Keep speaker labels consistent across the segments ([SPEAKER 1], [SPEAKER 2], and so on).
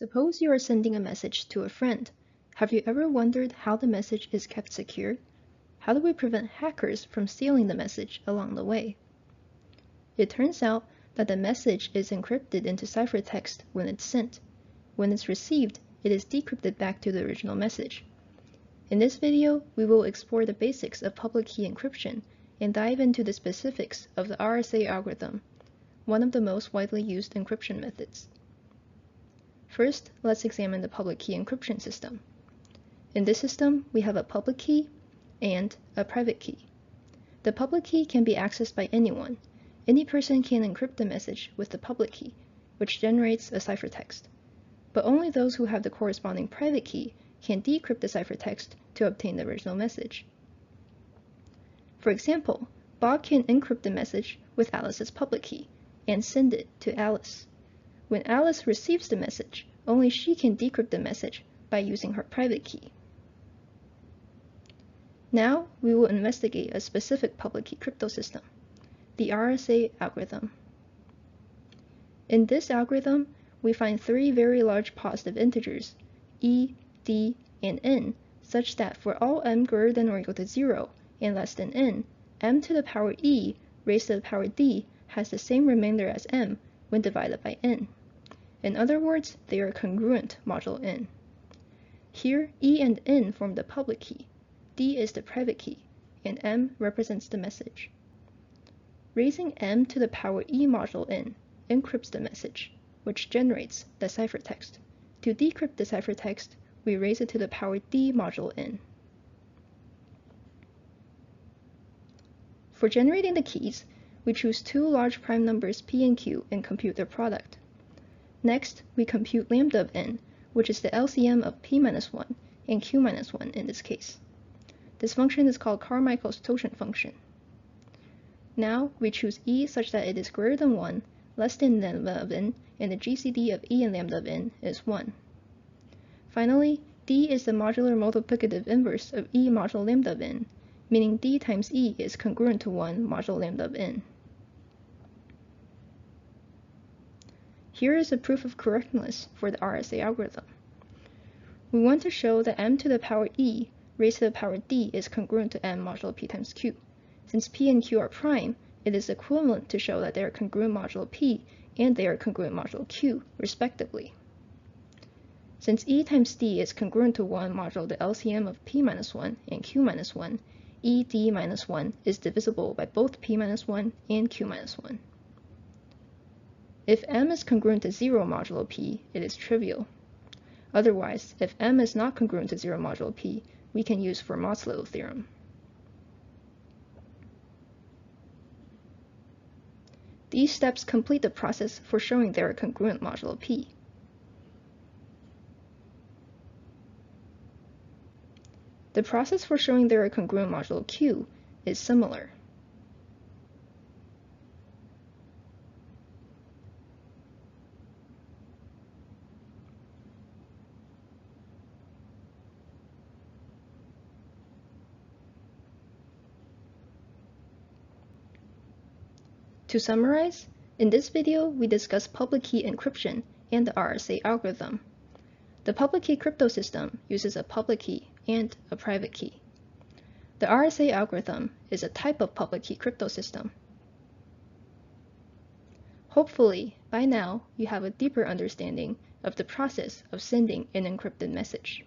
[SPEAKER 1] Suppose you are sending a message to a friend. Have you ever wondered how the message is kept secure? How do we prevent hackers from stealing the message along the way? It turns out that the message is encrypted into ciphertext when it's sent. When it's received, it is decrypted back to the original message. In this video, we will explore the basics of public key encryption and dive into the specifics of the RSA algorithm, one of the most widely used encryption methods. First, let's examine the public key encryption system. In this system, we have a public key and a private key. The public key can be accessed by anyone. Any person can encrypt the message with the public key, which generates a ciphertext. But only those who have the corresponding private key can decrypt the ciphertext to obtain the original message. For example, Bob can encrypt the message with Alice's public key and send it to Alice. When Alice receives the message, only she can decrypt the message by using her private key. Now, we will investigate a specific public key crypto system, the RSA algorithm. In this algorithm, we find three very large positive integers, e, d, and n, such that for all m greater than or equal to 0 and less than n, m to the power e raised to the power d has the same remainder as m when divided by n. In other words, they are congruent modulo n. Here, e and n form the public key, d is the private key, and m represents the message. Raising m to the power e modulo n encrypts the message, which generates the ciphertext. To decrypt the ciphertext, we raise it to the power d modulo n. For generating the keys, we choose two large prime numbers p and q and compute their product. Next, we compute lambda of n, which is the LCM of p-1 and q-1 in this case. This function is called Carmichael's totient function. Now, we choose e such that it is greater than 1, less than lambda of n, and the GCD of e and lambda of n is 1. Finally, d is the modular multiplicative inverse of e modulo lambda of n, meaning d times e is congruent to 1 modulo lambda of n. Here is a proof of correctness for the RSA algorithm. We want to show that m to the power e raised to the power d is congruent to m modulo p times q. Since p and q are prime, it is equivalent to show that they are congruent modulo p and they are congruent modulo q, respectively. Since e times d is congruent to 1 modulo the LCM of p-1 and q-1, e d minus 1 is divisible by both p-1 and q-1. If m is congruent to 0 modulo p, it is trivial. Otherwise, if m is not congruent to 0 modulo p, we can use Fermat's little theorem. These steps complete the process for showing they are congruent modulo p. The process for showing they are congruent modulo q is similar. To summarize, in this video, we discussed public key encryption and the RSA algorithm. The public key crypto system uses a public key and a private key. The RSA algorithm is a type of public key crypto system. Hopefully, by now, you have a deeper understanding of the process of sending an encrypted message.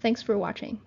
[SPEAKER 1] Thanks for watching.